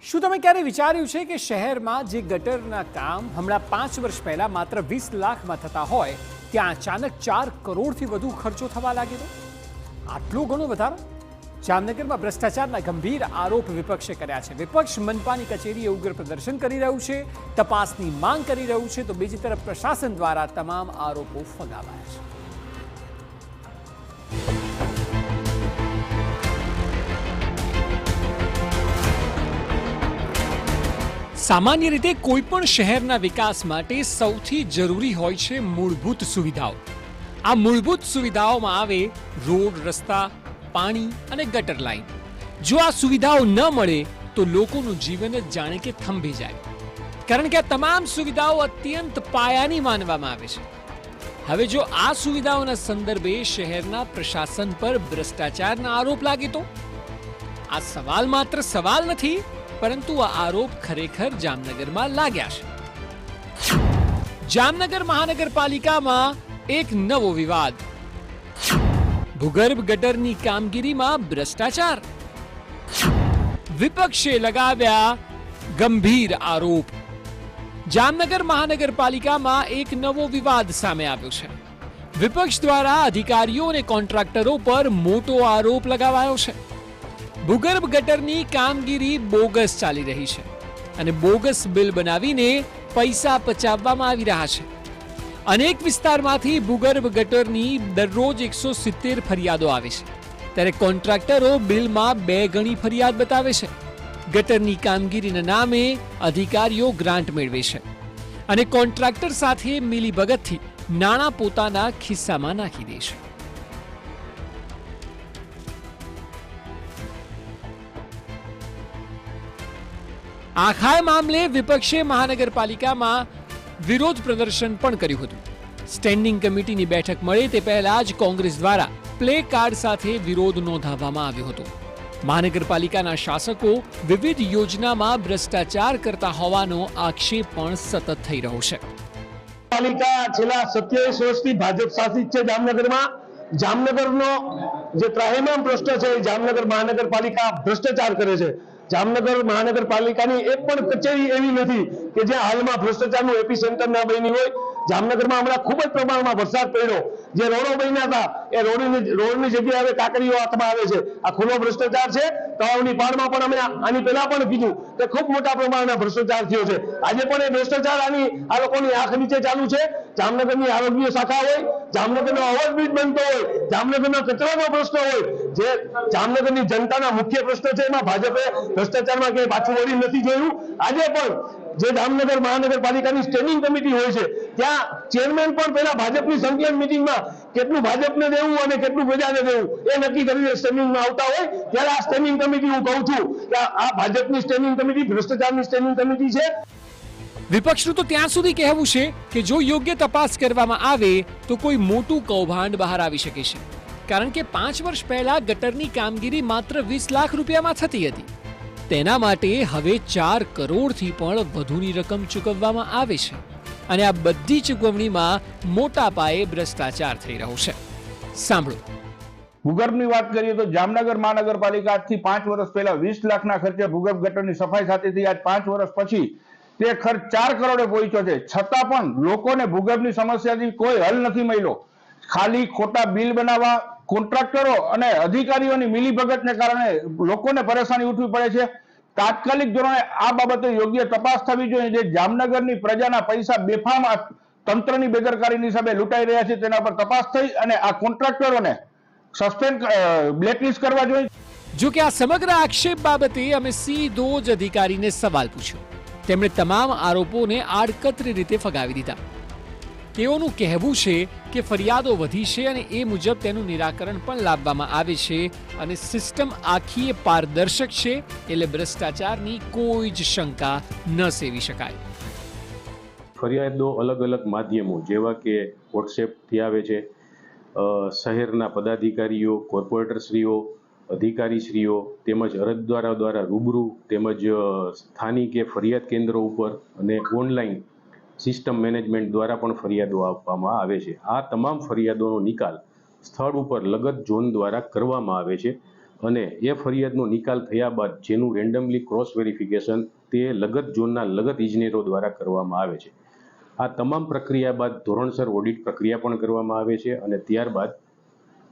શું તમે ક્યારે વિચાર્યું છે કે શહેરમાં જે ગટરના કામ હમણાં 5 વર્ષ પહેલા માત્ર 20 લાખમાં થતા હોય ત્યાં અચાનક 4 કરોડથી વધુ ખર્ચો થવા લાગ્યો? આટલો ઘણો વધારો? જામનગરમાં ભ્રષ્ટાચારના ગંભીર આરોપ વિપક્ષે કર્યા છે. વિપક્ષ મનપાની કચેરીએ ઉગ્ર પ્રદર્શન કરી રહ્યું છે, તપાસની માંગ કરી રહ્યું છે, તો બીજી તરફ પ્રશાસન દ્વારા તમામ આરોપો ફગાવાયા છે. સામાન્ય રીતે કોઈ પણ શહેરના વિકાસ માટે સૌથી જરૂરી હોય છે મૂળભૂત સુવિધાઓ. આ મૂળભૂત સુવિધાઓમાં આવે રોડ, રસ્તા, પાણી અને ગટર લાઈન. જો આ સુવિધાઓ ન મળે તો લોકોનું જીવન જ જાણે કે થંભી જાય, કારણ કે આ તમામ સુવિધાઓ અત્યંત પાયાની માનવામાં આવે છે. હવે જો આ સુવિધાઓના સંદર્ભે શહેરના પ્રશાસન પર ભ્રષ્ટાચારના આરોપ લાગે તો આ સવાલ માત્ર સવાલ નથી, પરંતુ આ આરોપ ખરેખર જામનગરમાં લાગ્યા છે. જામનગર મહાનગરપાલિકામાં એક નવો વિવાદ. ભૂગર્ભ ગટરની કામગીરીમાં ભ્રષ્ટાચાર. વિપક્ષે લગાવ્યા ગંભીર આરોપ. જામનગર મહાનગરપાલિકામાં એક નવો વિવાદ સામે આવ્યો છે. વિપક્ષ દ્વારા અધિકારીઓ અને કોન્ટ્રાક્ટરો પર મોટો આરોપ લગાવાયો છે. ભૂગર્ભ ગટરની કામગીરી બોગસ ચાલી રહી છે અને બોગસ બિલ બનાવીને પૈસા પચાવવામાં આવી રહ્યા છે. અનેક વિસ્તારમાંથી ભૂગર્ભ ગટરની દરરોજ 170 ફરિયાદો આવે છે, ત્યારે કોન્ટ્રાક્ટરો બિલમાં 2 ગણી ફરિયાદ બતાવે છે. ગટરની કામગીરીના નામે અધિકારીઓ ગ્રાન્ટ મેળવે છે અને કોન્ટ્રાક્ટર સાથે મિલીભગતથી નાણાં પોતાના ખિસ્સામાં નાખી દે છે. આખા મામલે વિપક્ષે મહાનગરપાલિકામાં વિરોધ પ્રદર્શન પણ કર્યું હતું. સ્ટેન્ડિંગ કમિટીની બેઠક મળે તે પહેલા જ કોંગ્રેસ દ્વારા પ્લે કાર્ડ સાથે વિરોધ નોંધાવવામાં આવ્યો હતો. મહાનગરપાલિકાના શાસકો વિવિધ યોજનામાં ભ્રષ્ટાચાર કરતા હોવાનો આક્ષેપ પણ સતત થઈ રહ્યો છે. પાલિકા છેલ્લા 27 વર્ષથી ભાજપ શાસિત છે. જામનગરનો જે ત્રાહિમામ પ્રશ્ન છે, જામનગર મહાનગરપાલિકા ભ્રષ્ટાચાર કરે છે. જામનગર મહાનગરપાલિકાની એક પણ કચેરી એવી નથી કે જ્યાં હાલમાં ભ્રષ્ટાચારનું એપી સેન્ટર ના બની હોય. જામનગરમાં હમણાં ખૂબ જ પ્રમાણમાં વરસાદ પડ્યો, જે રોડો બન્યા હતા એ રોડની જગ્યાએ હવે કાંકરીઓ હાથમાં આવે છે. આ ખુલ્લો ભ્રષ્ટાચાર છે. તળાવની પાળમાં પણ અમે આની પહેલા પણ કીધું કે ખૂબ મોટા પ્રમાણમાં ભ્રષ્ટાચાર થયો છે. આજે પણ એ ભ્રષ્ટાચાર આ લોકોની આંખ નીચે ચાલુ છે. જામનગરની આરોગ્ય શાખા હોય, જામનગરનો ઓવરબ્રિજ બનતો હોય, જામનગરનો કચરાનો પ્રશ્ન હોય, જે જામનગરની જનતાના મુખ્ય પ્રશ્ન છે, એમાં ભાજપે ભ્રષ્ટાચારમાં ક્યાંય પાછું વળી નથી જોયું. આજે પણ જે જામનગર મહાનગરપાલિકાની સ્ટેન્ડિંગ કમિટી હોય છે, ત્યાં ચેરમેન પણ પહેલા ભાજપની સંકલન મિટિંગમાં કેટલું ભાજપને દેવું અને કેટલું પ્રજાને દેવું એ નક્કી કરીને સ્ટેન્ડિંગમાં આવતા હોય, ત્યારે આ સ્ટેન્ડિંગ કમિટી, હું કહું છું કે આ ભાજપની સ્ટેન્ડિંગ કમિટી ભ્રષ્ટાચારની સ્ટેન્ડિંગ કમિટી છે. વિપક્ષનું તો ત્યાં સુધી કહેવું છે કે જો યોગ્ય તપાસ કરવામાં આવે તો કોઈ મોટું કૌભાંડ બહાર આવી શકે છે, કારણ કે 5 વર્ષ પહેલા ગટરની કામગીરી માત્ર 20 લાખ રૂપિયામાં થતી હતી. તેના માટે હવે 4 કરોડથી પણ વધુની રકમ ચૂકવવામાં આવે છે અને આ બધી ચૂકવણીમાં મોટા પાયે ભ્રષ્ટાચાર થઈ રહ્યો છે. સાંભળો. ભૂગર્ભની વાત કરીએ તો જામનગર મહાનગરપાલિકા આજથી 5 વર્ષ પહેલા 20 લાખના ખર્ચે ભૂગર્ભ ગટરની સફાઈ થતી હતી. આજ 5 વર્ષ પછી તે ખર્ચ 4 કરોડે પહોંચ્યો છે. છતાં પણ લોકોને ભૂગર્ભની સમસ્યાથી કોઈ હલ નથી મળ્યો. ખાલી ખોટા બિલ બનાવવા, કોન્ટ્રાક્ટરો અને અધિકારીઓની મિલીભગતને કારણે લોકોને પરેશાની ઉઠવી પડે છે. તાત્કાલિક ધોરણે આ બાબતે યોગ્ય તપાસ થવી જોઈએ. જે જામનગરની પ્રજાના પૈસા બેફામ તંત્રની બેદરકારીની હિસાબે લૂંટાઈ રહ્યા છે, તેના પર તપાસ થઈ અને આ કોન્ટ્રાક્ટરોને સસ્પેન્ડ, બ્લેકલિસ્ટ કરવા જોઈએ. જો કે આ સમગ્ર આક્ષેપ બાબતે અમે સીધો જ અધિકારીને સવાલ પૂછ્યો. તેમણે તમામ આરોપોને આડકતરી રીતે ફગાવી દીધા. તેઓનું કહેવું છે કે ફરિયાદો વધી છે અને એ મુજબ તેનું નિરાકરણ પણ લાવવામાં આવે છે અને સિસ્ટમ આખી પારદર્શક છે, એટલે ભ્રષ્ટાચારની કોઈ જ શંકા ન સેવી શકાય. ફરિયાદો અલગ અલગ માધ્યમો જેવા કે વોટ્સએપથી આવે છે. શહેરના પદાધિકારીઓ, કોર્પોરેટરશ્રીઓ, અધિકારીશ્રીઓ તેમજ અરજદારો દ્વારા રૂબરૂ તેમજ સ્થાનિક ફરિયાદ કેન્દ્રો ઉપર અને ઓનલાઈન સિસ્ટમ મેનેજમેન્ટ દ્વારા પણ ફરિયાદો આપવામાં આવે છે. આ તમામ ફરિયાદોનો નિકાલ સ્થળ ઉપર લગત ઝોન દ્વારા કરવામાં આવે છે અને એ ફરિયાદનો નિકાલ થયા બાદ જેનું રેન્ડમલી ક્રોસ વેરિફિકેશન તે લગત ઝોનના લગત ઇજનેરો દ્વારા કરવામાં આવે છે. આ તમામ પ્રક્રિયા બાદ ધોરણસર ઓડિટ પ્રક્રિયા પણ કરવામાં આવે છે અને ત્યારબાદ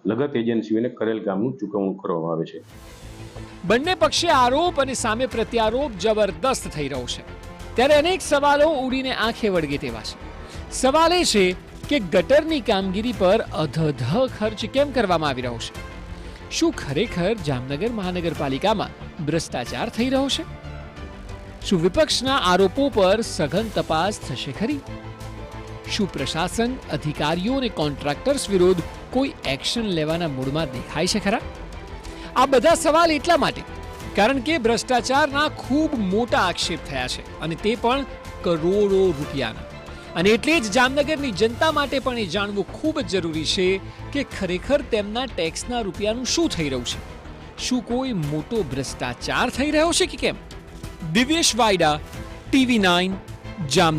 લગત એજન્સીઓને કરેલ કામનું ચૂકવણું કરવામાં આવે છે. બંને પક્ષે આરોપ અને સામે પ્રત્યારોપ જબરદસ્ત થઈ રહ્યો છે, ત્યારે અનેક સવાલો ઉડીને આંખે વળગે તેવા છે. સવાલ એ છે કે ગટરની કામગીરી પર અધધ ખર્ચ કેમ કરવામાં આવી રહ્યો છે? શું ખરેખર જામનગર મહાનગરપાલિકામાં ભ્રષ્ટાચાર થઈ રહ્યો છે? શું વિપક્ષના આરોપો પર સઘન તપાસ થશે ખરી? શું પ્રશાસન, અધિકારીઓ અને કોન્ટ્રાક્ટર્સ વિરુદ્ધ કોઈ એક્શન લેવાના મૂડમાં દેખાય છે ખરા? આ બધા સવાલ એટલા માટે કારણ કે ભ્રષ્ટાચારના ખૂબ મોટા આક્ષેપ થયા છે અને તે પણ કરોડો રૂપિયાના. અને એટલે જ જામનગરની જનતા માટે પણ એ જાણવું ખૂબ જ જરૂરી છે કે ખરેખર તેમના ટેક્સના રૂપિયાનું શું થઈ રહ્યું છે. શું કોઈ મોટો ભ્રષ્ટાચાર થઈ રહ્યો છે કે કેમ? દિવ્યેશ વાયડા, TV9, જામનગર.